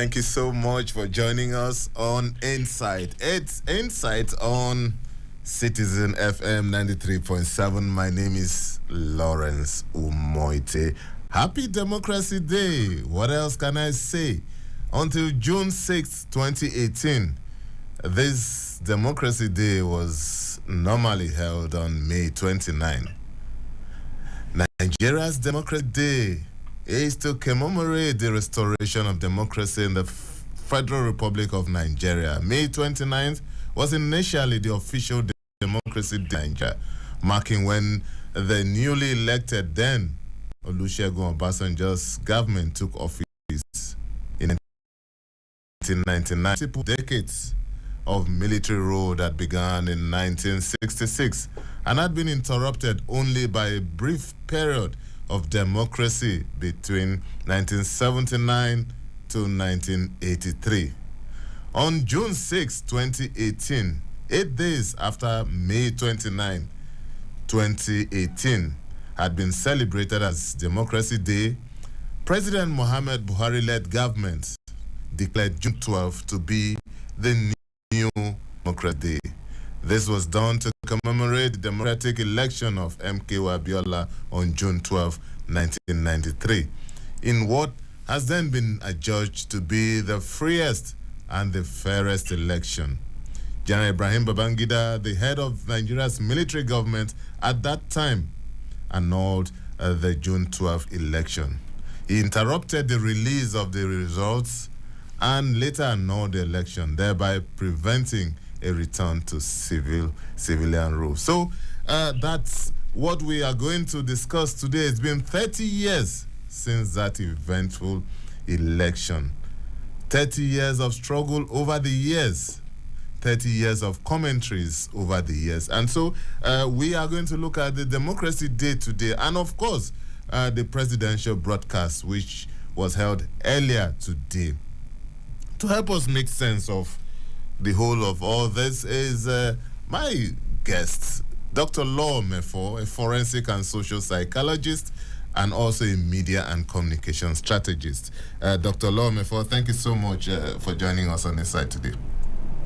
Thank you so much for joining us on Insight. It's Insight on Citizen FM 93.7. My name is Lawrence Umotte. Happy Democracy Day. What else can I say? Until June 6, 2018, this Democracy Day was normally held on May 29. Nigeria's Democracy Day is to commemorate the restoration of democracy in the Federal Republic of Nigeria. May 29th was initially the official Democracy Day in Nigeria, marking when the newly elected then Olusegun Obasanjo's government took office in 1999. Multiple decades of military rule that began in 1966 and had been interrupted only by a brief period of democracy between 1979 to 1983. On June 6, 2018, 8 days after May 29, 2018 had been celebrated as Democracy Day, President Muhammad Buhari-led government declared June 12 to be the new Democracy Day. This was done to commemorate the democratic election of MKO Abiola on June 12, 1993, in what has then been adjudged to be the freest and the fairest election. General Ibrahim Babangida, the head of Nigeria's military government at that time, annulled the June 12 election. He interrupted the release of the results and later annulled the election, thereby preventing a return to civilian rule. So that's what we are going to discuss today. It's been 30 years since that eventful election. 30 years of struggle over the years. 30 years of commentaries over the years. And so we are going to look at the Democracy Day today. And of course, the presidential broadcast, which was held earlier today. To help us make sense of the whole of all this is my guest, Dr. Law Mefo, a forensic and social psychologist and also a media and communication strategist. Dr. Law Mefo, thank you so much for joining us on this side today.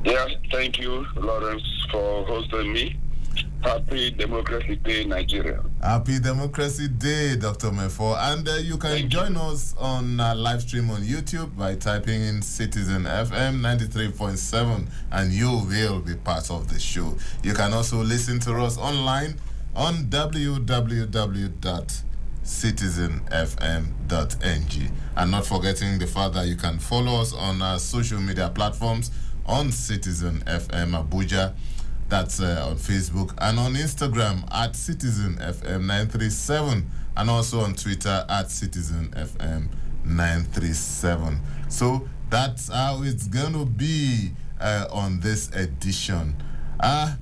Yeah, thank you, Lawrence, for hosting me. Happy Democracy Day, Nigeria. Happy Democracy Day, Dr. Mefo. And you can join us on live stream on YouTube by typing in Citizen FM 93.7 and you will be part of the show. You can also listen to us online on www.citizenfm.ng. And not forgetting the fact that you can follow us on our social media platforms on Citizen FM Abuja. That's on Facebook and on Instagram at CitizenFM937 and also on Twitter at CitizenFM937. So that's how it's going to be on this edition. Dr.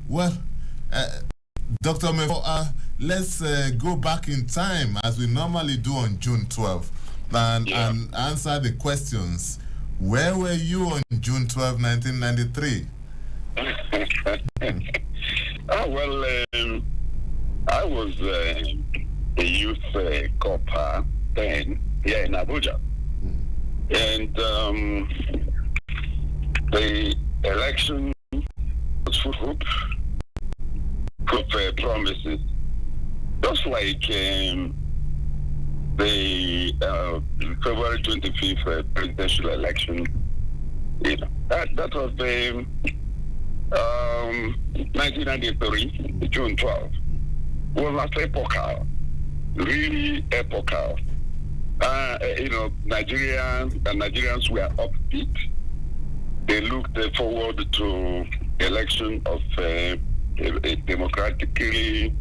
Mefo, let's go back in time as we normally do on June 12th and answer the questions. Where were you on June 12, 1993? I was a youth corper then here in Abuja. And the election was full of promises. Just like the February 25th presidential election, that was the 1993, June 12, was epochal, really epochal. Nigerians were upbeat. They looked forward to election of a democratically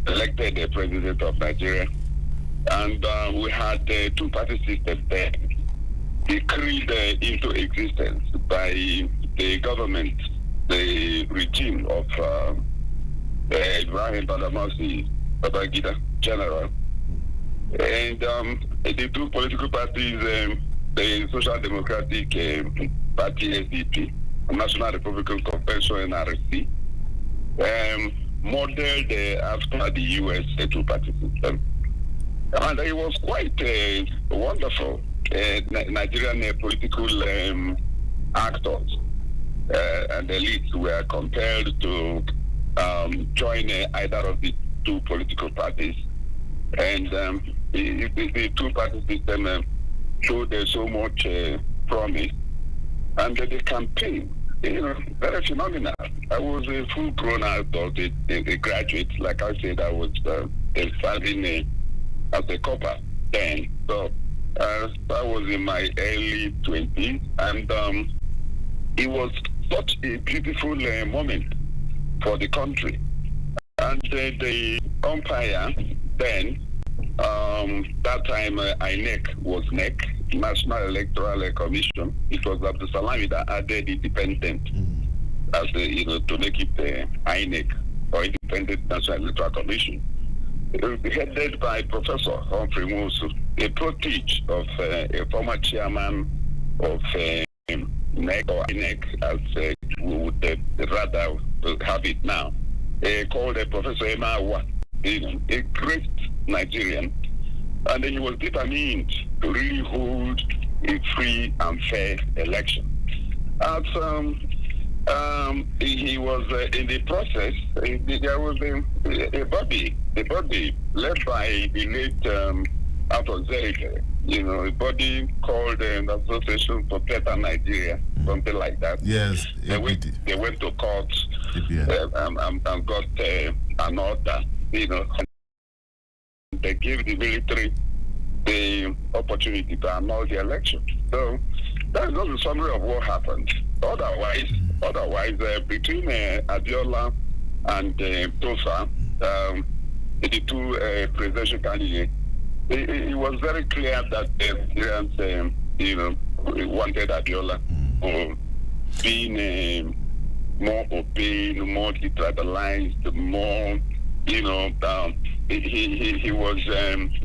elected president of Nigeria. And we had a two-party system there decreed into existence by the government, the regime of Ibrahim Babangida General. And the two political parties, the Social Democratic Party, SDP, National Republican Convention, NRC, modeled after the U.S. two-party system. And it was quite wonderful. Nigerian political actors and elites were compelled to join either of the two political parties. And the two-party system showed so much promise. And the campaign, very phenomenal. I was a full-grown adult, a graduate. Like I said, I was serving as a copper then. So I was in my early 20s, and it was such a beautiful moment for the country. And the umpire then, that time INEC was NEC, National Electoral Commission. It was Abdul Salami that added independent as to make it INEC, or Independent National Electoral Commission. It was headed by Professor Humphrey Nwosu, a protege of a former chairman of NEC, or INEC, as we would rather have it now, called Professor Emma Awa, a great Nigerian. And then he was determined to really hold a free and fair election. As he was in the process, there was a body led by the late Arthur Zerike, a body called the Association for Better Nigeria, something like that. Yes, they went to court and got an order, They gave the military the opportunity to annul the election. So that's just a summary of what happened. Otherwise, between Abiola and Tosa, the two presidential candidates, it was very clear that the Nigerians, wanted Abiola being more open, more detribalized, more, he was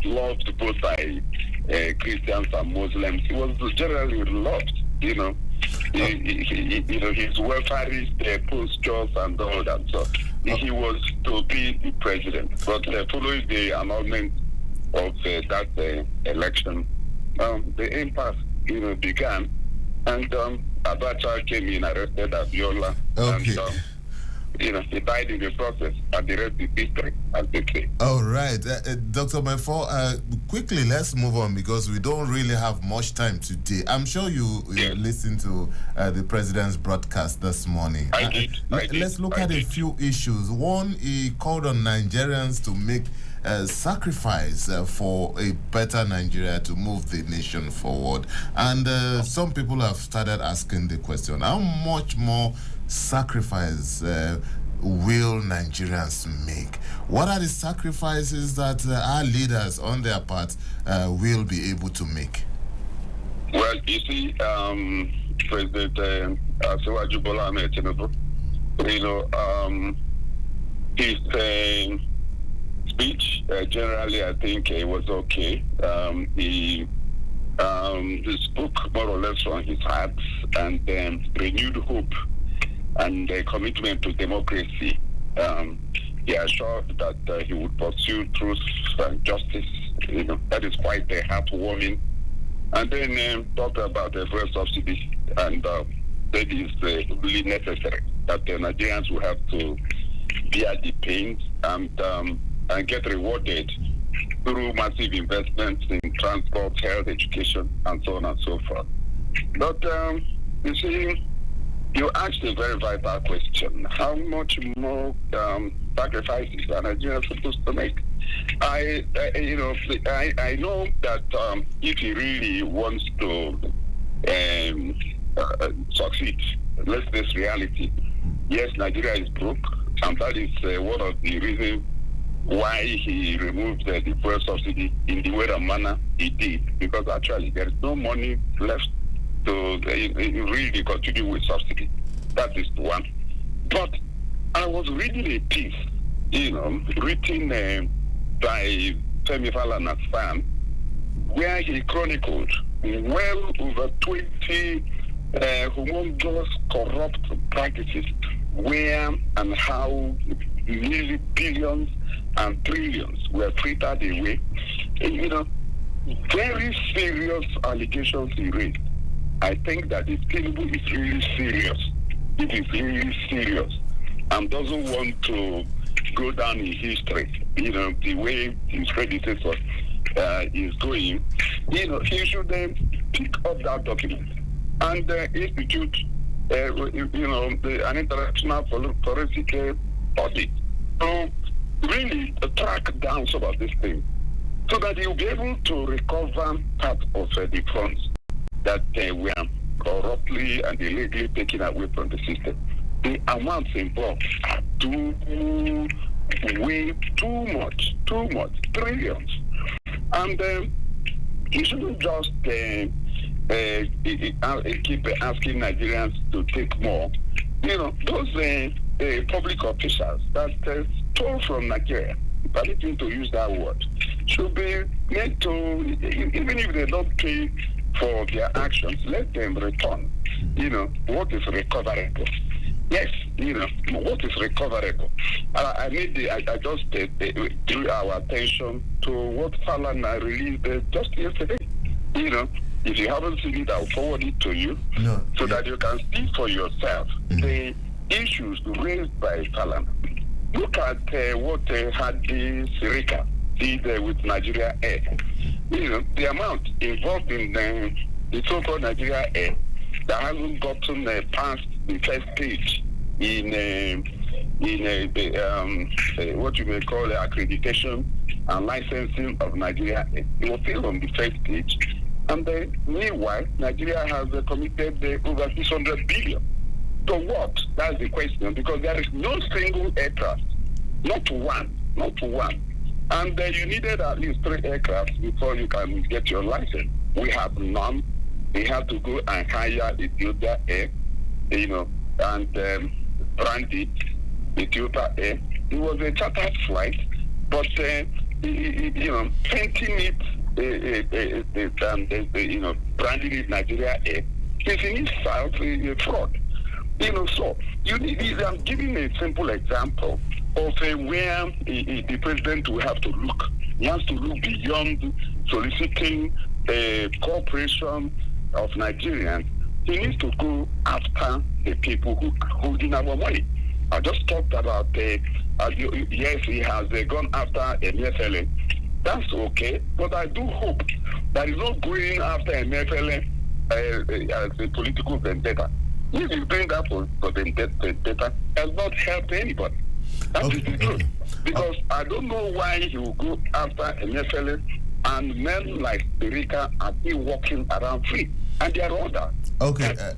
loved both by Christians and Muslims. He was generally loved, his welfarist postures and all that. So he was to be the president. But following the annulment of that election, the impasse, began, and Abacha came in, arrested Abiola, and he died in the process, and the rest is history, as they say. All right. Dr. Mefo, quickly, let's move on because we don't really have much time today. I'm sure you listened to the president's broadcast this morning. I did. Let's look at a few issues. One, he called on Nigerians to make sacrifice for a better Nigeria, to move the nation forward. And some people have started asking the question, how much more sacrifice will Nigerians make? What are the sacrifices that our leaders on their part will be able to make? Well, you see, President Asiwaju Bola Ahmed Tinubu, his speech generally, I think, was okay. He spoke more or less from his heart, and renewed hope and commitment to democracy. He assured that he would pursue truth and justice. That is quite heartwarming. And then talked about the fuel subsidy, and that is really necessary, that the Nigerians will have to bear the pains and get rewarded through massive investments in transport, health, education, and so on and so forth. But you see, you asked a very vital question: how much more sacrifices are Nigerians supposed to make? I know that if he really wants to succeed, let's face reality. Yes, Nigeria is broke, and that is one of the reasons why he removed the fuel subsidy in the way and manner he did, because actually there is no money left to really continue with subsidy. That is one. But I was reading a piece, written by Femi Falana, where he chronicled well over 20 humongous corrupt practices, where and how nearly billions and trillions were frittered away. very serious allegations he raised. I think that if Tinubu is really serious, it is really serious, and doesn't want to go down in history, the way his predecessor is going, he should pick up that document and institute, an international forensic audit to really track down some of these things, so that he'll be able to recover part of the funds that were corruptly and illegally taken away from the system. The amounts involved are way too much, trillions. And he shouldn't just keep asking Nigerians to take more. Those public officials that stole from Nigeria, permitting to use that word, should be made to, even if they don't pay for their actions, let them return. What is recoverable? Yes, what is recoverable? I just drew our attention to what Falana released just yesterday. If you haven't seen it, I'll forward it to you that you can see for yourself the issues raised by Falana. Look at what Hadi Sirika did with Nigeria Air. The amount involved in the so-called Nigeria Air that hasn't gotten past the first stage in what you may call accreditation and licensing of Nigeria Air. It was still on the first stage. And meanwhile, Nigeria has committed over 600 billion. So what? That's the question. Because there is no single aircraft, not one. And you needed at least 3 aircraft before you can get your license. We have none. We have to go and hire Ethiopia Air, and brand it Ethiopia Air. It was a chartered flight, but painting it, branding it Nigeria Air is in itself a fraud. So I'm giving a simple example of where the president will have to look. He has to look beyond soliciting cooperation of Nigerians. He needs to go after the people who are holding our money. I just talked about, yes, he has gone after MFLA. That's okay, but I do hope that he's not going after MFLA as a political vendetta. If he's doing that for vendetta, has not helped anybody. That is the truth. Because I don't know why he will go after MFLA and men like Erika are still walking around free. And they are ordered.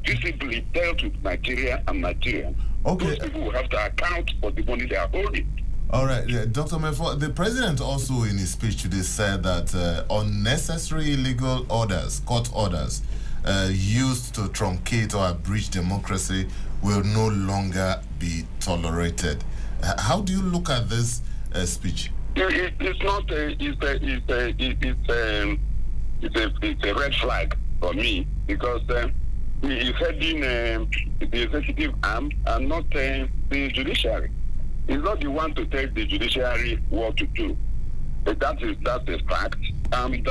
Visibly dealt with Nigeria and Nigerians. Those people will have to account for the money they are holding. All right, Dr. Mefo, the president also in his speech today said that unnecessary illegal orders, court orders, used to truncate or abridge democracy will no longer be tolerated. How do you look at this speech? It's not. It's a red flag for me, because he is heading the executive arm and not the judiciary. He's not the one to tell the judiciary what to do. But that's a fact. And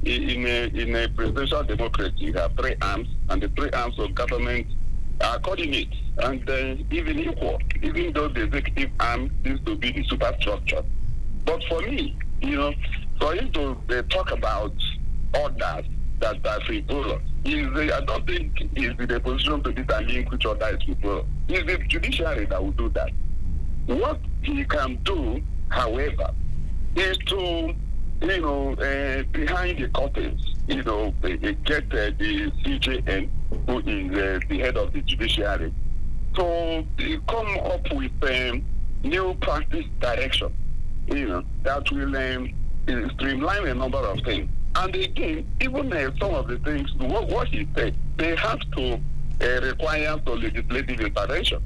in a presidential democracy, you have 3 arms, and the 3 arms of government are coordinate and even equal, even though the executive arm needs to be the superstructure. But for me, for him to talk about orders that are frivolous, I don't think he's in a position to determine which order is frivolous. It's the judiciary that will do that. What he can do, however, is to, behind the curtains, get the CJN, who is the head of the judiciary, to come up with new practice direction, that will streamline a number of things. And again, even some of the things, what he said, they have to require some legislative intervention.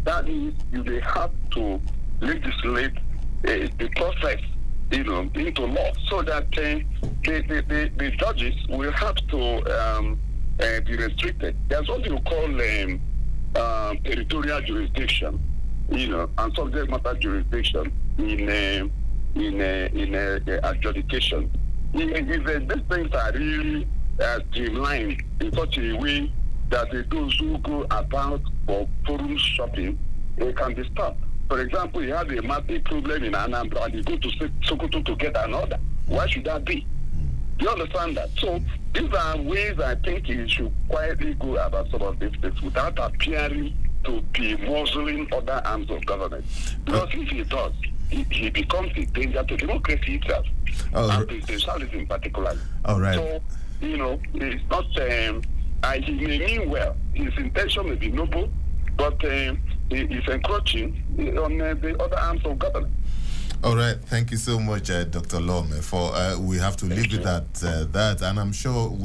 That means they have to legislate the process, into law, so that the judges will have to be restricted. There's what you call territorial jurisdiction, and subject matter jurisdiction in adjudication. if these things are really streamlined in such a way that those who go about for forum shopping can be stopped. For example, you have a problem in Anambra and you go to Sokoto to get an order. Why should that be? You understand that? So these are ways I think you should quietly go about some of these things without appearing to be muzzling other arms of government. Because if he does, he becomes a danger to democracy itself, and presidentialism particularly. All right. So, it's not, he may mean well. His intention may be noble, but he's encroaching on the other arms of government. All right, thank you so much, Dr. Lome. For we have to leave it at that, and I'm sure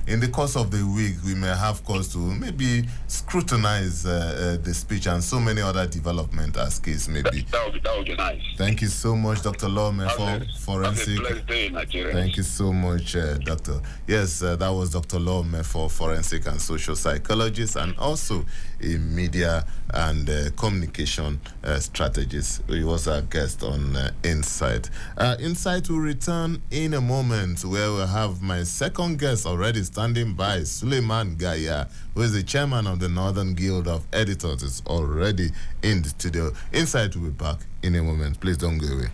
in the course of the week we may have cause to maybe scrutinize the speech and so many other developments as case may be. That would be nice. Thank you so much, Dr. Lome, for forensic. Have a blessed day, Nigeria. Thank you so much, Doctor. Yes, that was Dr. Lome, for forensic and social psychologist, and also a media and communication strategist. He was our guest on Insight. Insight will return in a moment, where we'll have my second guest already standing by, Suleiman Gaya, who is the chairman of the Northern Guild of Editors, is already in the studio. Insight will be back in a moment. Please don't go away.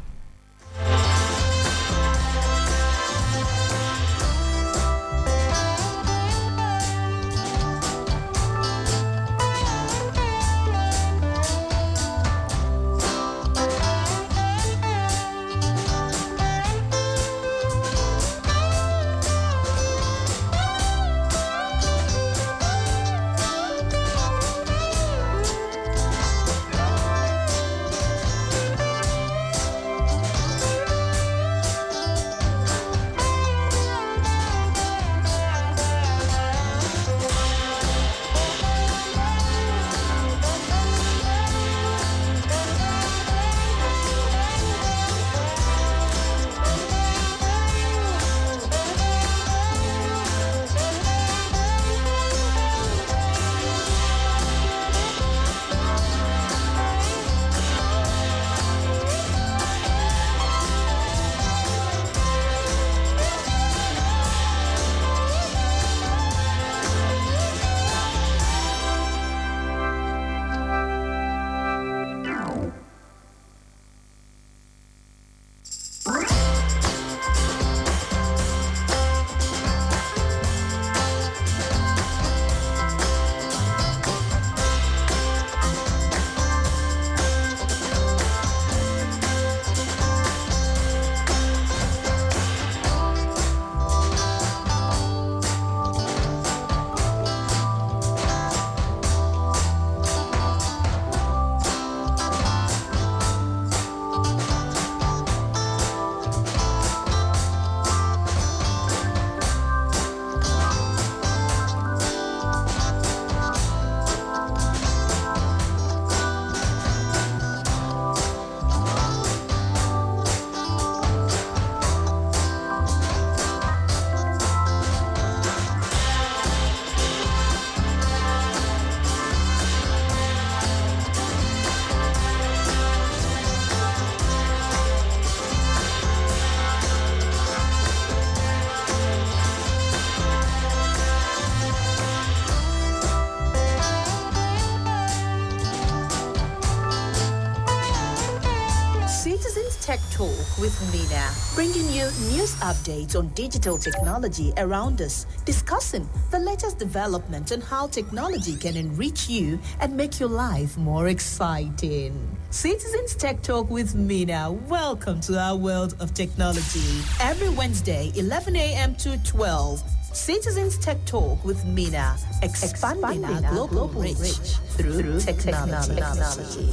Tech Talk with Mina, bringing you news updates on digital technology around us, discussing the latest developments and how technology can enrich you and make your life more exciting. Citizens Tech Talk with Mina. Welcome to our world of technology. Every Wednesday, 11 a.m. to 12. Citizens Tech Talk with Mina, expanding our global reach through technology.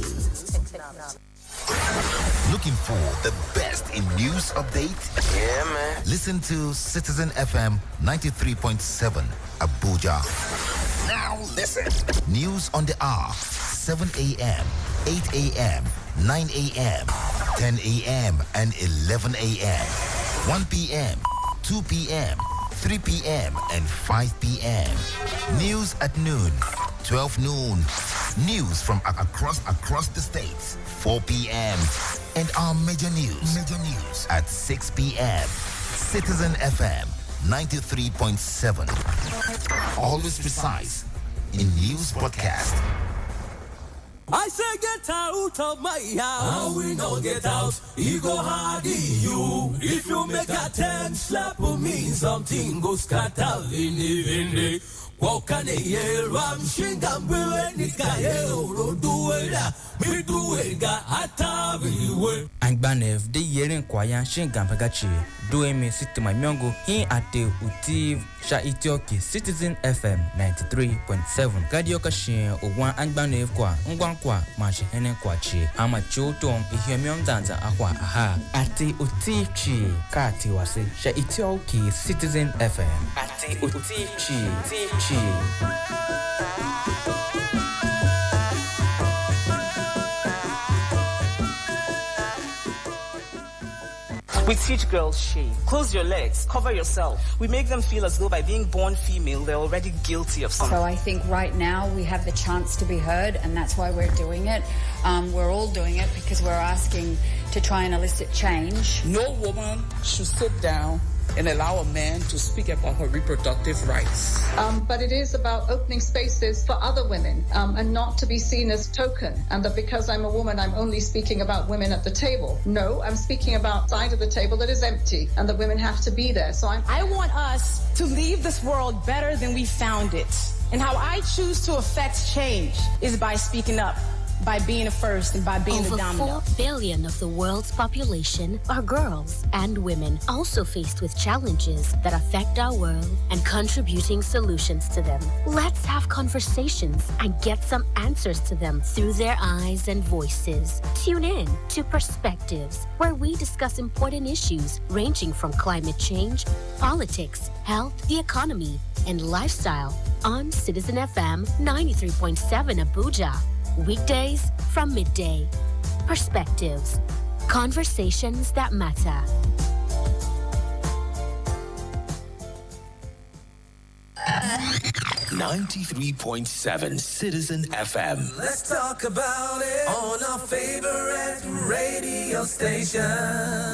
Looking for the best in news updates? Yeah, man. Listen to Citizen FM 93.7 Abuja. Now listen. News on the hour, 7 a.m., 8 a.m., 9 a.m., 10 a.m., and 11 a.m., 1 p.m., 2 p.m., 3 p.m., and 5 p.m. News at noon, 12 noon. News from across the states, 4 p.m. And our major news at 6 p.m. Citizen FM 93.7. Always precise in news broadcast. I say get out of my house. How we no get out? He go hard in you. If you make a 10 slap on me, something go scatter in the walk on the air, I'm shingam me do it got atavi. And Banev, the year in Kwayan Shingam Pagachi, doing me sit to my myongo, he at the Utiv Shaitioki Citizen FM 93.7. Gadioka Shin, or one and Banev Kwa, Ngwankwa, Mashi Henen Kwachi, Amacho Tom, Ihemion Danza Aqua, aha, at the Utichi, Kati Wasi, Shaitioki Citizen FM, at the Utichi. We teach girls shame. Close your legs, cover yourself. We make them feel as though by being born female, they're already guilty of something. So I think right now we have the chance to be heard, and that's why we're doing it. We're all doing it because we're asking to try and elicit change. No woman should sit down and allow a man to speak about her reproductive rights. But it is about opening spaces for other women and not to be seen as token, and that because I'm a woman, I'm only speaking about women at the table. No, I'm speaking about side of the table that is empty and that women have to be there. So I want us to leave this world better than we found it. And how I choose to affect change is by speaking up, by being the first and by being the dominant. Over 4 billion of the world's population are girls and women, also faced with challenges that affect our world and contributing solutions to them. Let's have conversations and get some answers to them through their eyes and voices. Tune in to Perspectives, where we discuss important issues ranging from climate change, politics, health, the economy, and lifestyle on Citizen FM 93.7 Abuja. Weekdays from midday. Perspectives. Conversations that matter. .7 Citizen FM. Let's talk about it on our favorite radio station.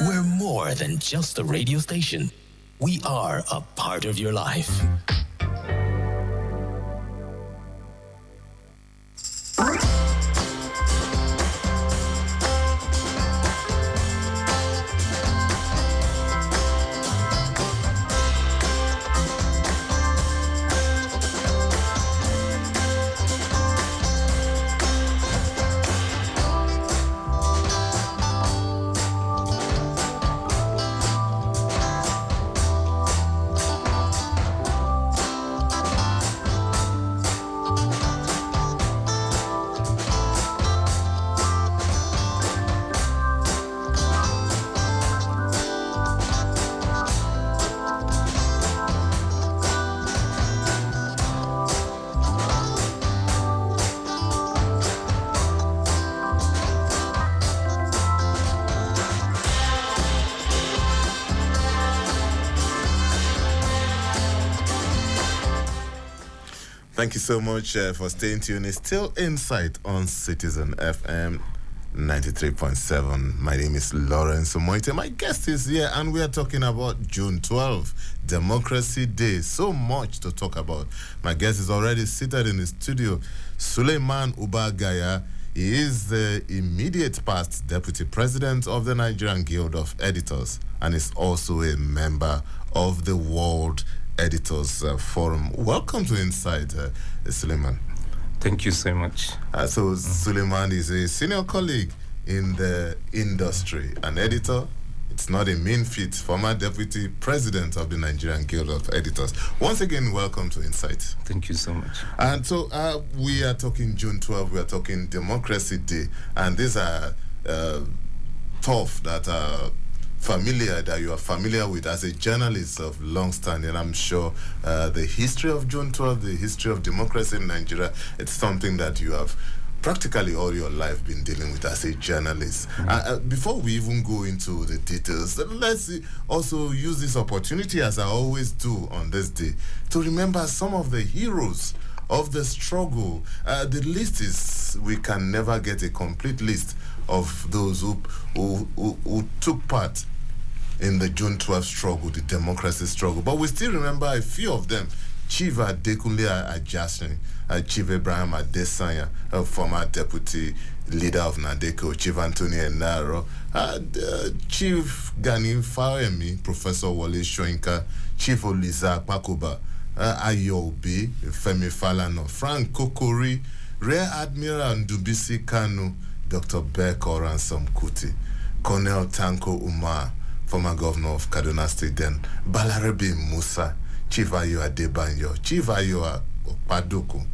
We're more than just a radio station. We are a part of your life. Thank you so much for staying tuned. It's still Insight on Citizen FM 93.7. My name is Lawrence Umotte. My guest is here, and we are talking about June 12th, Democracy Day. So much to talk about. My guest is already seated in the studio, Suleiman Ubagaya. He is the immediate past deputy president of the Nigerian Guild of Editors, and is also a member of the World Editors Forum. Welcome to Insight, Suleiman. Thank you so much. Suleiman is a senior colleague in the industry, an editor. It's not a mean feat, former deputy president of the Nigerian Guild of Editors. Once again, welcome to Insight. Thank you so much. And so we are talking June 12th, we are talking Democracy Day, and these are tough that are that you are familiar with as a journalist of long standing. I'm sure the history of June 12th, the history of democracy in Nigeria, it's something that you have practically all your life been dealing with as a journalist. Before we even go into the details, let's also use this opportunity, as I always do on this day, to remember some of the heroes of the struggle. The list is, we can never get a complete list of those who took part in the June 12th struggle, the democracy struggle. But we still remember a few of them. Chief Adekunle Ajasin, Chief Abraham Adesanya, former deputy leader of Nadeko, Chief Anthony Enaro, Chief Gani Fawemi, Professor Wole Soyinka, Chief Olisa Pakoba, Ayobi, Femi Falana, Frank Kokori, Rear Admiral Ndubisi Kanu, Dr. Beko Ransom Kuti, Colonel Tanko Umar, former governor of Kaduna State, then Balarabe Musa, Chief Ayo Adebanyo, Chief Ayo Okpadoku,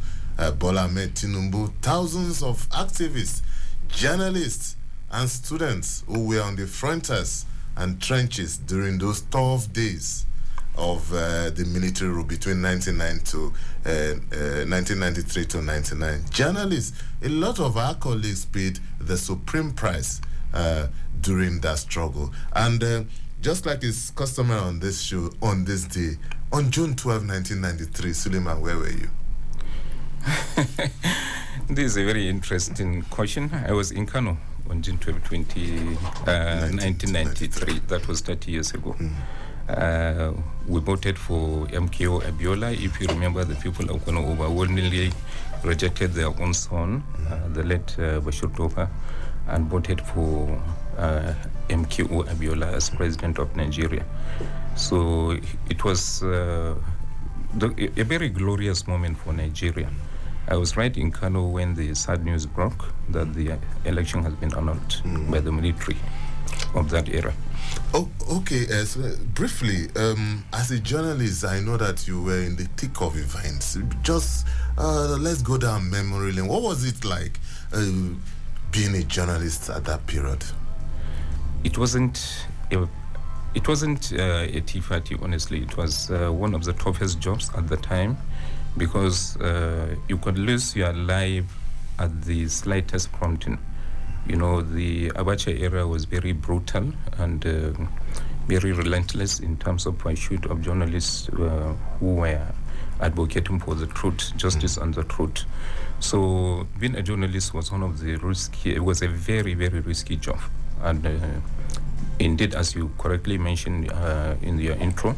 Bola Ahmed Tinubu, thousands of activists, journalists, and students who were on the frontiers and trenches during those tough days of the military rule between 1993 to 99. Journalists, a lot of our colleagues paid the supreme price during that struggle. And just like is customary on this show, on this day, on June 12, 1993, Suleiman, where were you? This is a very interesting question. I was in Kano on June 12, 1993. That was 30 years ago. We voted for MKO Abiola. If you remember, the people of Kano overwhelmingly rejected their own son, the late Bashir Tofa, and voted for MKO Abiola as president of Nigeria. So it was a very glorious moment for Nigeria. I was right in Kano when the sad news broke that the election has been annulled by the military of that era. Oh, okay. So briefly, as a journalist, I know that you were in the thick of events. Just let's go down memory lane. What was it like being a journalist at that period? It wasn't a tea party, honestly. It was one of the toughest jobs at the time, because you could lose your life at the slightest prompting. You know, the Abuja era was very brutal and very relentless in terms of pursuit of journalists who were advocating for the truth, justice, and the truth. So being a journalist was one of the risky. It was a very, very risky job, and indeed, as you correctly mentioned in your intro,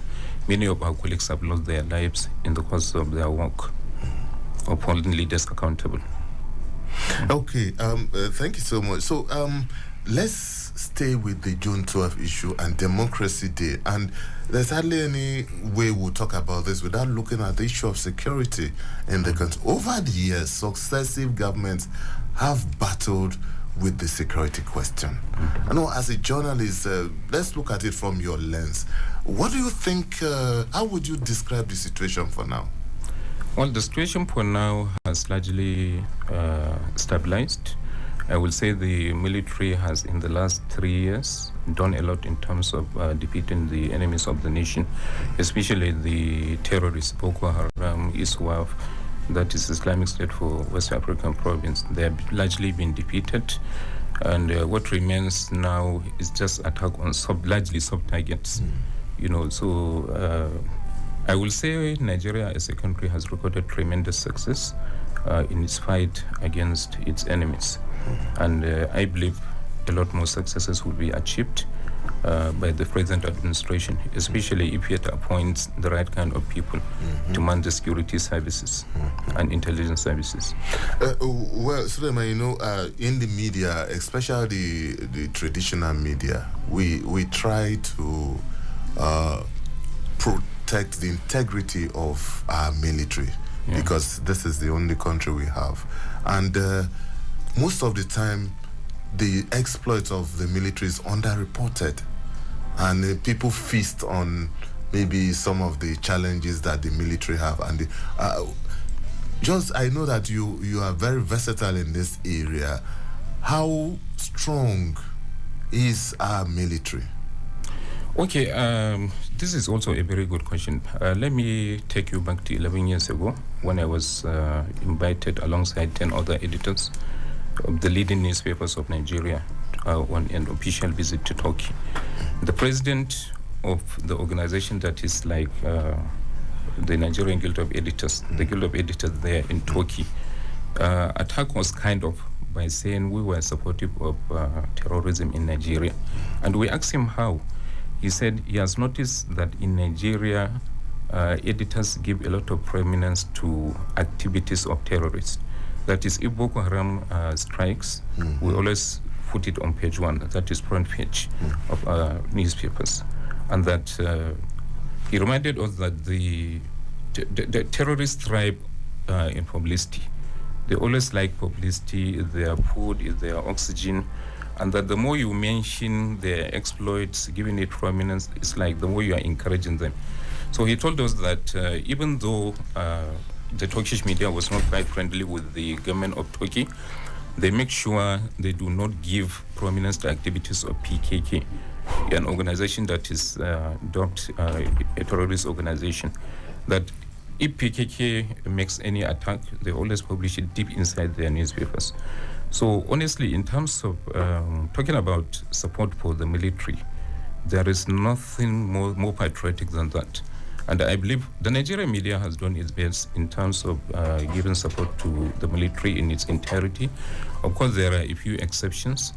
many of our colleagues have lost their lives in the course of their work of holding leaders accountable. Okay, thank you so much. So let's stay with the June 12 issue and Democracy Day. And there's hardly any way we'll talk about this without looking at the issue of security in the country. Over the years, successive governments have battled with the security question. I know, as a journalist, let's look at it from your lens. What do you think, how would you describe the situation for now? Well, the situation for now has largely stabilized. I will say the military has, in the last 3 years, done a lot in terms of defeating the enemies of the nation, especially the terrorists, Boko Haram, ISWAF, that is Islamic State for West African Province. They have largely been defeated, and what remains now is just attack on largely sub-targets. You know, so I will say Nigeria as a country has recorded tremendous success in its fight against its enemies. And I believe a lot more successes will be achieved by the present administration, especially if it appoints the right kind of people to man the security services and intelligence services. Well, Suleiman, you know, in the media, especially the traditional media, we try to protect the integrity of our military, because this is the only country we have. And most of the time, the exploits of the military is underreported, and people feast on maybe some of the challenges that the military have. And I know that you are very versatile in this area. How strong is our military? Okay, this is also a very good question. Let me take you back to 11 years ago when I was invited alongside 10 other editors of the leading newspapers of Nigeria on an official visit to Turkey. The president of the organization that is like the Nigerian Guild of Editors, the Guild of Editors there in Turkey, attacked us kind of by saying we were supportive of terrorism in Nigeria. And we asked him how. he said he has noticed that in Nigeria, editors give a lot of prominence to activities of terrorists. That is, if Boko Haram strikes, we always put it on page 1. That is front page of newspapers. And that he reminded us that the terrorists thrive in publicity. They always like publicity. Their food is their oxygen. And that the more you mention their exploits, giving it prominence, it's like the more you are encouraging them. So he told us that even though the Turkish media was not quite friendly with the government of Turkey, they make sure they do not give prominence to activities of PKK, an organization that is dubbed a terrorist organization. That if PKK makes any attack, they always publish it deep inside their newspapers. So honestly, in terms of talking about support for the military, there is nothing more patriotic than that. And I believe the Nigerian media has done its best in terms of giving support to the military in its entirety. Of course, there are a few exceptions.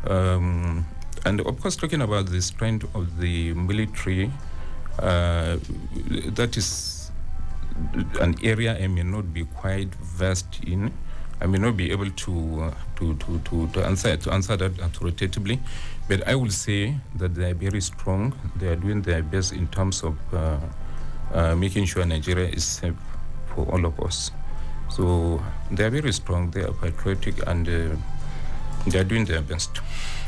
And of course, talking about the strength of the military, that is an area I may not be quite versed in. I may not be able to answer that authoritatively, but I will say that they are very strong. They are doing their best in terms of making sure Nigeria is safe for all of us. So they are very strong. They are patriotic, and they are doing their best.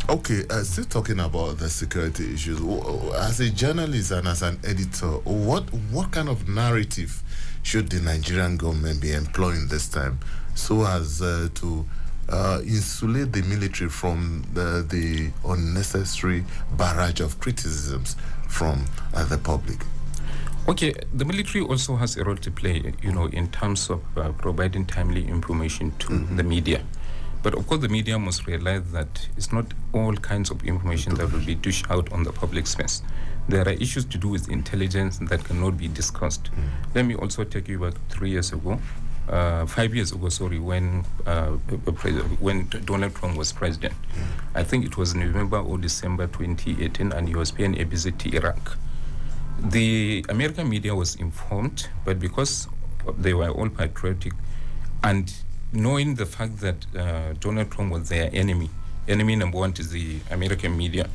Okay, still talking about the security issues. As a journalist and as an editor, what kind of narrative should the Nigerian government be employing this time so as to insulate the military from the unnecessary barrage of criticisms from the public? Okay, the military also has a role to play, in terms of providing timely information to the media. But of course, the media must realize that it's not all kinds of information that will be dished out on the public space. There are issues to do with intelligence that cannot be discussed. Let me also take you back 5 years ago, when Donald Trump was president. I think it was November or December 2018, and he was paying a visit to Iraq. The American media was informed, but because they were all patriotic, and knowing the fact that Donald Trump was their enemy number one is the American media,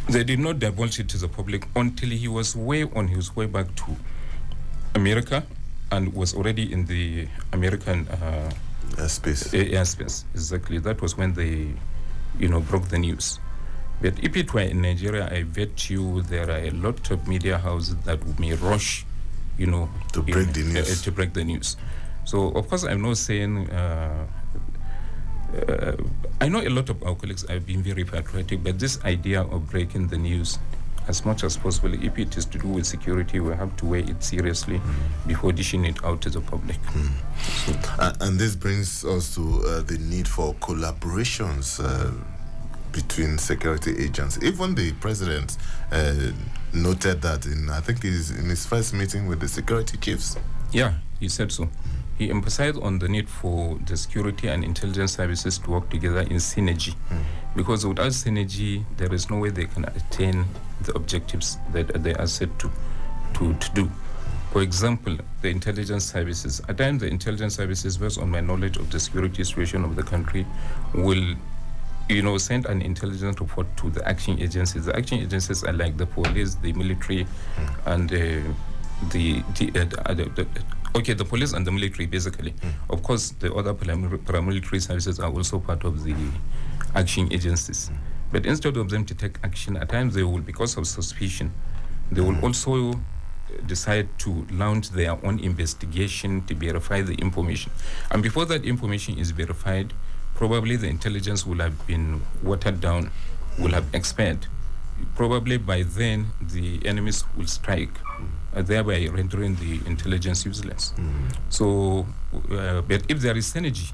they did not divulge it to the public until he was on his way back to America and was already in the American airspace. Exactly. That was when they, broke the news. But if it were in Nigeria, I bet you there are a lot of media houses that may rush, to break the news. To break the news. So, of course, I'm not saying... I know a lot of our colleagues have been very patriotic, but this idea of breaking the news as much as possible, if it is to do with security, we have to weigh it seriously before dishing it out to the public. So, and this brings us to the need for collaborations between security agents. Even the president noted that in his first meeting with the security chiefs. Yeah, he said so. He emphasized on the need for the security and intelligence services to work together in synergy, because without synergy, there is no way they can attain the objectives that they are set to do. For example, the intelligence services. At times, the intelligence services, based on my knowledge of the security situation of the country, will send an intelligence report to the action agencies. The action agencies are like the police, the military, and the police and the military, basically. Of course, the other paramilitary services are also part of the action agencies. But instead of them to take action, at times they will, because of suspicion, they will also decide to launch their own investigation to verify the information. And before that information is verified, probably the intelligence will have been watered down, will have expired. Probably by then, the enemies will strike, thereby rendering the intelligence useless. So, but if there is synergy,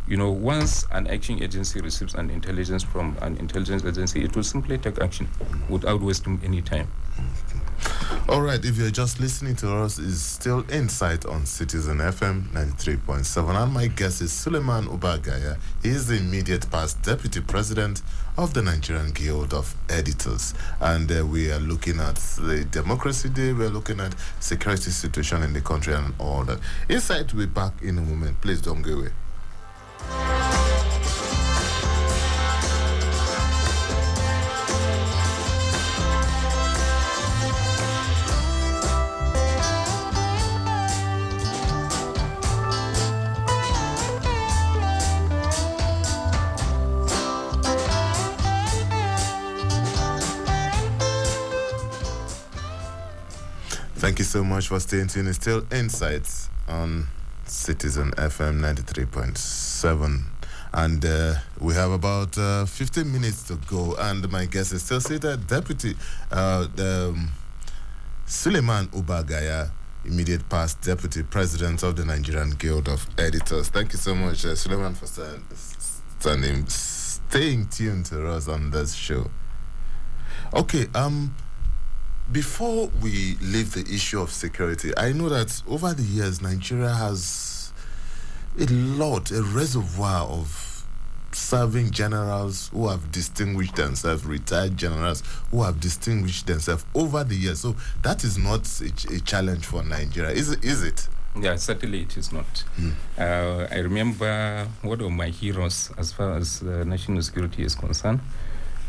once an action agency receives an intelligence from an intelligence agency, it will simply take action without wasting any time. All right, if you're just listening to us, it's still Insight on Citizen FM 93.7. And my guest is Suleiman Ubagaya. He is the immediate past Deputy President of the Nigerian Guild of Editors. And we are looking at the Democracy Day, we're looking at security situation in the country and all that. Insight will be back in a moment. Please don't go away. Thank you so much for staying tuned. It's still Insights on Citizen FM 93.7. And we have about 15 minutes to go. And my guest is still seated, Deputy Suleiman Ubagaya, immediate past Deputy President of the Nigerian Guild of Editors. Thank you so much, Suleiman, for staying tuned to us on this show. Okay, before we leave the issue of security, I know that over the years, Nigeria has a reservoir of serving generals who have distinguished themselves, retired generals who have distinguished themselves over the years. So that is not a challenge for Nigeria, is it? Yeah, certainly it is not. I remember one of my heroes as far as national security is concerned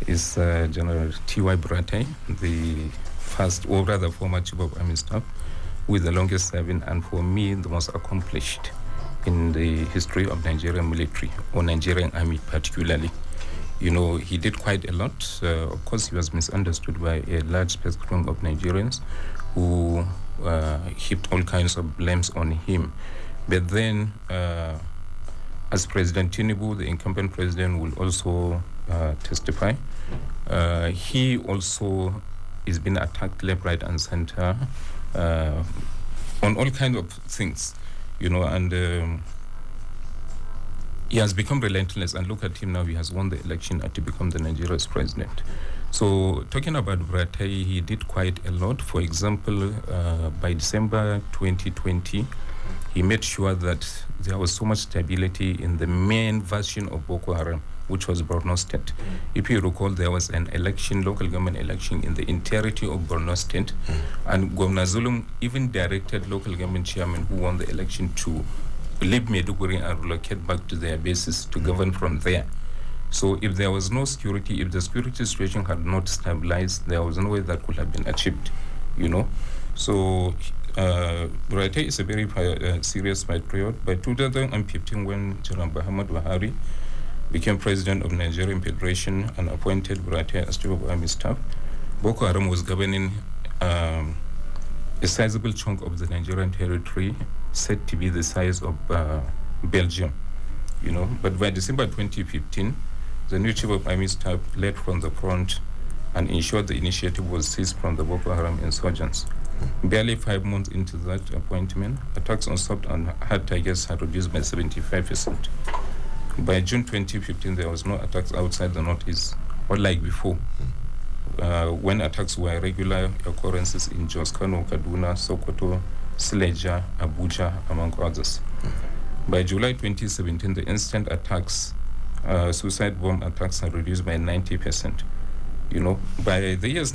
is General T.Y. Buratai, the first, or rather former Chief of Army Staff, with the longest serving and for me the most accomplished in the history of Nigerian military, or Nigerian Army particularly. You know, he did quite a lot. Of course, he was misunderstood by a large spectrum of Nigerians who heaped all kinds of blames on him. But then, as President Tinubu, the incumbent president, will also testify, he also is being attacked left, right, and center on all kinds of things, you know, and he has become relentless. And look at him now; he has won the election to become the Nigeria's president. So, talking about Buratai, he did quite a lot. For example, by December 2020, he made sure that there was so much stability in the main version of Boko Haram, which was Borno State. If you recall, there was an election, local government election, in the entirety of Borno State, and Governor Zulum even directed local government chairmen who won the election to leave Maiduguri and relocate back to their bases to govern from there. So if there was no security, if the security situation had not stabilized, there was no way that could have been achieved, you know. So Buratai is a very serious patriot. By 2015, when General Muhammad Buhari became president of Nigerian Federation and appointed Buratai as Chief of Army Staff, Boko Haram was governing a sizable chunk of the Nigerian territory, said to be the size of Belgium, you know. But by December 2015, the new Chief of Army Staff led from the front and ensured the initiative was seized from the Boko Haram insurgents. Barely 5 months into that appointment, attacks on soft and hard targets had reduced by 75%. By June 2015, there was no attacks outside the Northeast, unlike before, when attacks were regular occurrences in Jos, Kano, Kaduna, Sokoto, Silesia, Abuja, among others. By July 2017, the instant attacks, suicide bomb attacks, are reduced by 90%. You know, by the years